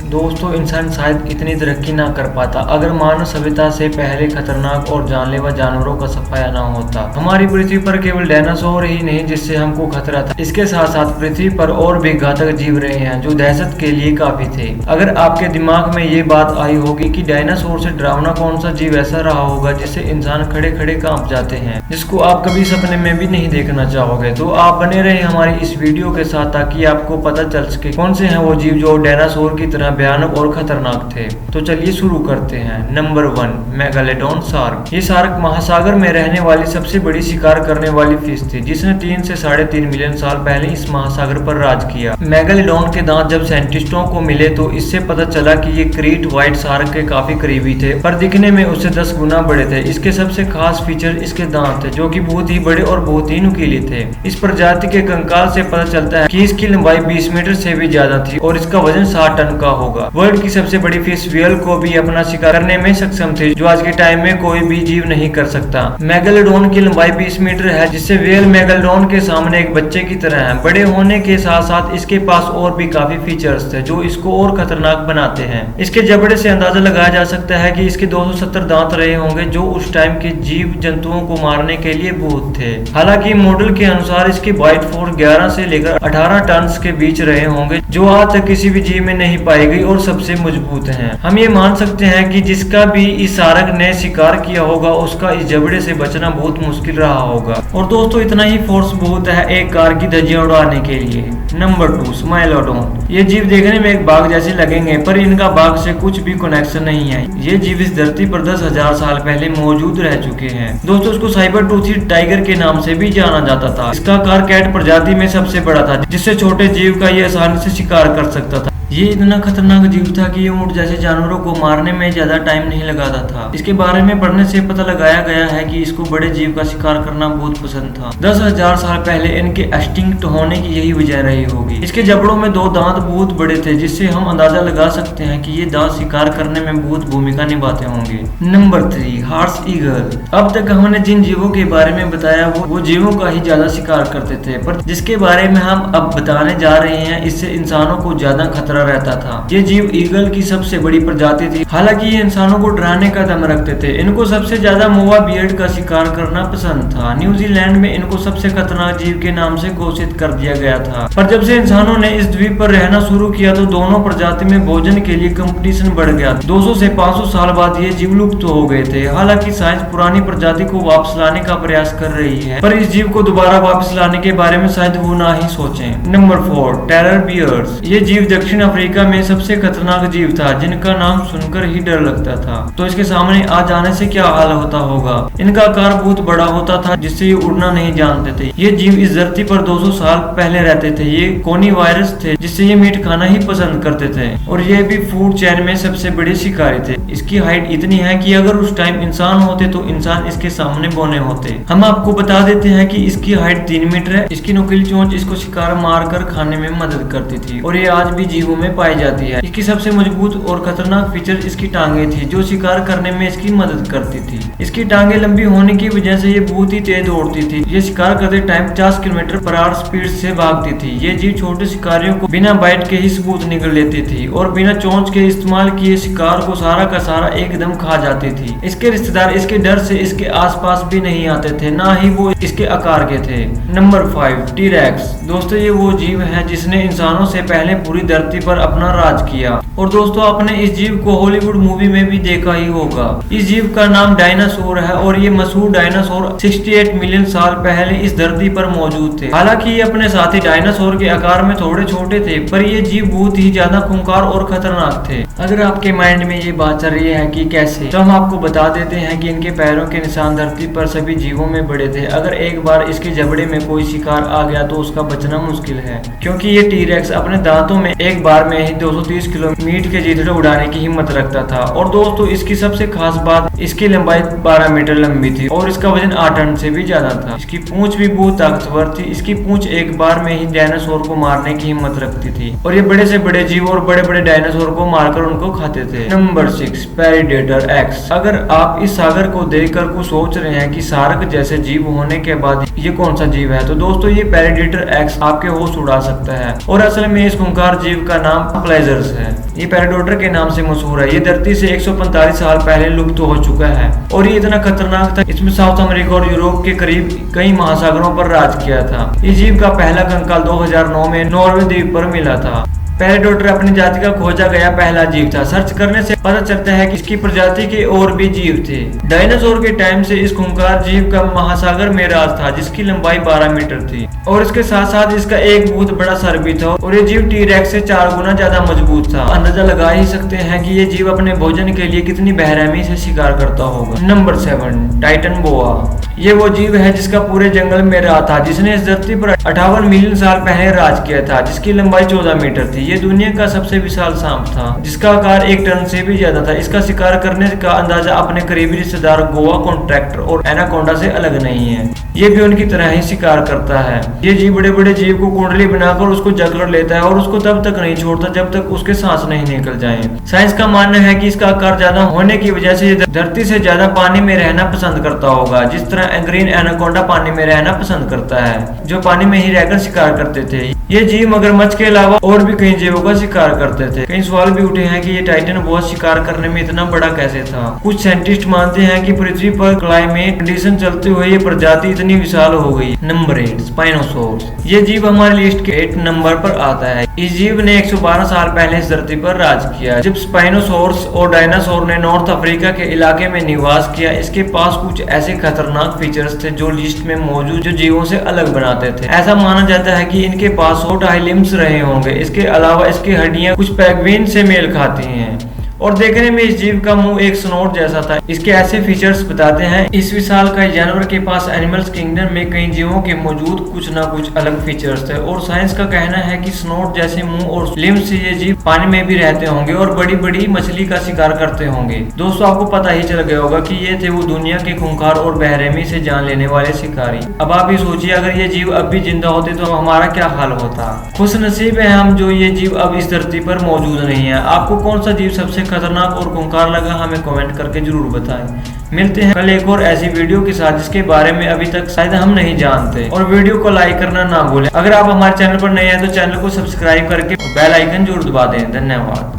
दोस्तों, इंसान शायद इतनी तरक्की ना कर पाता अगर मानव सभ्यता से पहले खतरनाक और जानलेवा जानवरों का सफाया ना होता। हमारी पृथ्वी पर केवल डायनासोर ही नहीं जिससे हमको खतरा था, इसके साथ साथ पृथ्वी पर और भी घातक जीव रहे हैं जो दहशत के लिए काफी थे। अगर आपके दिमाग में ये बात आई होगी कि डायनासोर से डरावना कौन सा जीव ऐसा रहा होगा जिससे इंसान खड़े खड़े कांप जाते हैं, जिसको आप कभी सपने में भी नहीं देखना चाहोगे, तो आप बने रहे हमारी इस वीडियो के साथ ताकि आपको पता चल सके कौन से हैं वो जीव जो डायनासोर की तरह भयानक और खतरनाक थे। तो चलिए शुरू करते हैं। Number 1, megalodon shark. ये शार्क महासागर में रहने वाली सबसे बड़ी शिकार करने वाली फिश थी जिसने 3 से 3.5 मिलियन साल पहले इस महासागर पर राज किया। मेगालोडोन के दांत जब साइंटिस्टों को मिले तो इससे पता चला कि ये ग्रेट व्हाइट शार्क के काफी करीबी थे, पर दिखने में उससे 10 गुना बड़े थे। इसके सबसे खास फीचर इसके दांत थे जो कि बहुत ही बड़े और बहुत ही नुकीले थे। इस प्रजाति के कंकाल से पता चलता है कि इसकी लंबाई 20 मीटर से भी ज्यादा थी और इसका वजन 60 टन का होगा। वर्ल्ड की सबसे बड़ी फिश व्हेल को भी अपना शिकार करने में सक्षम थी जो आज के टाइम में कोई भी जीव नहीं कर सकता। मेगालोडोन की लंबाई 20 मीटर है जिससे व्हेल मेगालोडोन के सामने एक बच्चे की तरह है। बड़े होने के साथ साथ इसके पास और भी काफी फीचर्स थे जो इसको और खतरनाक बनाते हैं। इसके जबड़े से अंदाजा लगाया जा सकता है कि इसके 270 दांत रहे होंगे जो उस टाइम के जीव जंतुओं को मारने के लिए बहुत थे। हालांकि मॉडल के अनुसार इसकी बाइट फोर्स 11 से लेकर 18 टन के बीच रहे होंगे जो आज तक किसी भी जीव में नहीं पाई गई और सबसे मजबूत हैं। हम ये मान सकते हैं कि जिसका भी इस शार्क ने शिकार किया होगा उसका इस जबड़े से बचना बहुत मुश्किल रहा होगा। और दोस्तों, इतना ही फोर्स बहुत है एक कार की धज्जियां उड़ाने के लिए। नंबर 2, स्माइलोडोन। ये जीव देखने में एक बाघ जैसे लगेंगे पर इनका बाघ से कुछ भी कनेक्शन नहीं है। ये जीव इस धरती पर 10,000 साल पहले मौजूद रह चुके हैं। दोस्तों, इसको साइबर टूथ टाइगर के नाम से भी जाना जाता था। इसका आकार कैट प्रजाति में सबसे बड़ा था जिससे छोटे जीव का ये आसानी से शिकार कर सकता था। ये इतना खतरनाक जीव था कि ये ऊंट जैसे जानवरों को मारने में ज्यादा टाइम नहीं लगाता था। इसके बारे में पढ़ने से पता लगाया गया है कि इसको बड़े जीव का शिकार करना बहुत पसंद था। 10,000 साल पहले इनके एक्सटिंक्ट होने की यही वजह रही होगी। इसके जबड़ों में 2 दांत बहुत बड़े थे जिससे हम अंदाजा लगा सकते हैं कि ये दांत शिकार करने में बहुत भूमिका निभाते होंगे। Number 3, horse eagle. अब तक हमने जिन जीवों के बारे में बताया वो जीवों का ही ज्यादा शिकार करते थे, पर जिसके बारे में हम अब बताने जा रहे हैं इससे इंसानों को ज्यादा खतरा रहता था। ये जीव ईगल की सबसे बड़ी प्रजाति थी। हालांकि ये इंसानों को डराने का दम रखते थे। इनको सबसे ज्यादा मोवा बियर्ड का शिकार करना पसंद था। न्यूजीलैंड में इनको सबसे खतरनाक जीव के नाम से घोषित कर दिया गया था, पर जब से इंसानों ने इस द्वीप पर रहना शुरू किया तो दोनों प्रजाति में भोजन के लिए कंपटीशन बढ़ गया। 200 से 500 साल बाद ये जीव लुप्त हो गए थे। हालांकि साइंस पुरानी प्रजाति को वापस लाने का प्रयास कर रही है, पर इस जीव को दोबारा वापस लाने के बारे में शायद वो ना ही सोचें। Number 4, terror birds. ये जीव दक्षिण अफ्रीका में सबसे खतरनाक जीव था जिनका नाम सुनकर ही डर लगता था। तो इसके सामने आ जाने से क्या हाल होता होगा। इनका आकार बहुत बड़ा होता था जिससे ये उड़ना नहीं जानते थे। ये जीव इस धरती पर 200 साल पहले रहते थे। ये कोनी वायरस थे जिससे ये मीट खाना ही पसंद करते थे और ये भी फूड चेन में सबसे बड़े शिकारी थे। इसकी हाइट इतनी है कि अगर उस टाइम इंसान होते तो इंसान इसके सामने बौने होते। हम आपको बता देते हैं कि इसकी हाइट 3 मीटर है। इसकी नुकीली चोंच इसको शिकार मार कर खाने में मदद करती थी और ये आज भी जीवों में पाई जाती है। इसकी सबसे मजबूत और खतरनाक फीचर इसकी टांगे थी जो शिकार करने में इसकी मदद करती थी। इसकी टांगे लंबी होने की वजह से ये बहुत ही तेज दौड़ती थी। ये शिकार करते टाइम 50 किलोमीटर/आवर स्पीड से भागती थी। ये जीव छोटे शिकारियों को बिना बाइट के ही सबूत निगल लेती थी और बिना चोंच के इस्तेमाल किए शिकार को सारा का सारा एकदम खा जाती थी। इसके रिश्तेदार इसके डर से इसके आसपास भी नहीं आते थे, ना ही वो इसके आकार के थे। Number 5, T-rex. दोस्तों, ये वो जीव है जिसने इंसानों से पहले पूरी धरती पर अपना राज किया और दोस्तों आपने इस जीव को हॉलीवुड मूवी में भी देखा ही होगा। इस जीव का नाम डायनासोर है और ये मशहूर डायनासोर 68 मिलियन साल पहले इस धरती पर मौजूद थे। हालांकि ये अपने साथी डायनासोर के आकार में थोड़े छोटे थे, पर ये जीव बहुत ही ज्यादा खूंखार और खतरनाक थे। अगर आपके माइंड में ये बात चल रही है कि कैसे, तो हम आपको बता देते हैं कि इनके पैरों के निशान धरती पर सभी जीवों में बड़े थे। अगर एक बार इसके जबड़े में कोई शिकार आ गया तो उसका बचना मुश्किल है, क्योंकि ये टी-रेक्स अपने दांतों में एक बार में ही 230 किलो मीट के जितने उड़ाने की हिम्मत रखता था। और दोस्तों, इसकी सबसे खास बात इसकी लंबाई 12 मीटर लंबी थी और इसका वजन 8 टन से भी ज्यादा था। इसकी पूंछ भी बहुत ताकतवर थी। इसकी पूंछ एक बार में ही डायनासोर को मारने की हिम्मत रखती थी और ये बड़े से बड़े जीव और बड़े बड़े डायनासोर को मारकर उनको खाते थे। Number 6, predator x. अगर आप इस सागर को देखकर कुछ सोच रहे हैं कि शार्क जैसे जीव होने के बाद ये कौन सा जीव है, तो दोस्तों ये प्रेडेटर एक्स आपके होश उड़ा सकता है और असल में इस खूंखार जीव का नाम प्लेजर्स है। ये पैराडोटर के नाम से मशहूर है। ये धरती से 145 साल पहले लुप्त हो चुका है और ये इतना खतरनाक था, इसमें साउथ अमेरिका और यूरोप के करीब कई महासागरों पर राज किया था। इस जीव का पहला कंकाल 2009 में नॉर्वे द्वीप पर मिला था। पैराडोटर अपनी जाति का खोजा गया पहला जीव था। सर्च करने से पता चलता है कि इसकी प्रजाति के और भी जीव थे। डायनासोर के टाइम से इस खूंखार जीव का महासागर में राज था, जिसकी लंबाई 12 मीटर थी और इसके साथ साथ इसका एक बहुत बड़ा सर भी था और ये जीव टी-रेक्स से 4 गुना ज्यादा मजबूत था। अंदाजा लगा ही सकते हैं कि ये जीव अपने भोजन के लिए कितनी बेरहमी से शिकार करता होगा। नंबर 7, टाइटन बोआ। ये वो जीव है जिसका पूरे जंगल में राज था, जिसने इस धरती पर 58 मिलियन साल पहले राज किया था, जिसकी लंबाई 14 मीटर थी। ये दुनिया का सबसे विशाल सांप था, जिसका आकार 1 टन से भी ज्यादा था। इसका शिकार करने का अंदाजा अपने करीबी रिश्तेदार गोवा कॉन्ट्रैक्टर और एनाकोंडा से अलग नहीं है। ये भी उनकी तरह ही शिकार करता है। ये जीव बड़े बड़े जीव को कुंडली बनाकर उसको जकड़ लेता है और उसको तब तक नहीं छोड़ता जब तक उसके सांस नहीं निकल जाए। साइंस का मानना है कि इसका आकार ज्यादा होने की वजह से धरती से ज्यादा पानी में रहना पसंद करता होगा, जिस तरह ग्रीन एनाकोंडा पानी में रहना पसंद करता है, जो पानी में ही रहकर शिकार करते थे। ये जीव मगरमच्छ के अलावा और भी कई जीवों का शिकार करते थे। कई सवाल भी उठे हैं कि ये टाइटन बोआ शिकार करने में इतना बड़ा कैसे था। कुछ साइंटिस्ट मानते हैं कि पृथ्वी पर क्लाइमेट कंडीशन चलते हुए ये प्रजाति इतनी विशाल हो गई। नंबर 8, स्पाइनोसॉर्स। ये जीव हमारी लिस्ट के 8 नंबर पर आता है। इस जीव ने 112 साल पहले इस धरती पर राज किया, जब स्पाइनोसॉर्स और डायनासोर ने नॉर्थ अफ्रीका के इलाके में निवास किया। इसके पास कुछ ऐसे खतरनाक फीचर्स थे जो लिस्ट में मौजूद जो जीवों से अलग बनाते थे। ऐसा माना जाता है कि इनके पास शॉर्ट हाइलिम्स रहे होंगे। इसके अलावा इसकी हड्डियां कुछ पेंगुइन से मेल खाती हैं और देखने में इस जीव का मुंह एक स्नोट जैसा था। इसके ऐसे फीचर्स बताते हैं। इस विशाल का जानवर के पास एनिमल्स किंगडम में कई जीवों के मौजूद कुछ ना कुछ अलग फीचर्स थे और साइंस का कहना है कि स्नोट जैसे मुंह और लिम्स से ये जीव पानी में भी रहते होंगे और बड़ी बड़ी मछली का शिकार करते होंगे। दोस्तों, आपको पता ही चल गया होगा कि ये थे वो दुनिया के खूंखार और बेरहमी से जान लेने वाले शिकारी। अब आप ही सोचिए, अगर ये जीव अब भी जिंदा होते तो हमारा क्या हाल होता। खुश नसीब है हम जो ये जीव अब इस धरती पर मौजूद नहीं है। आपको कौन सा जीव सबसे खतरनाक और खूंखार लगा, हमें कमेंट करके जरूर बताएं। मिलते हैं कल एक और ऐसी वीडियो के साथ जिसके बारे में अभी तक शायद हम नहीं जानते। और वीडियो को लाइक करना ना भूलें। अगर आप हमारे चैनल पर नए हैं तो चैनल को सब्सक्राइब करके बेल आइकन जरूर दबा दें। धन्यवाद।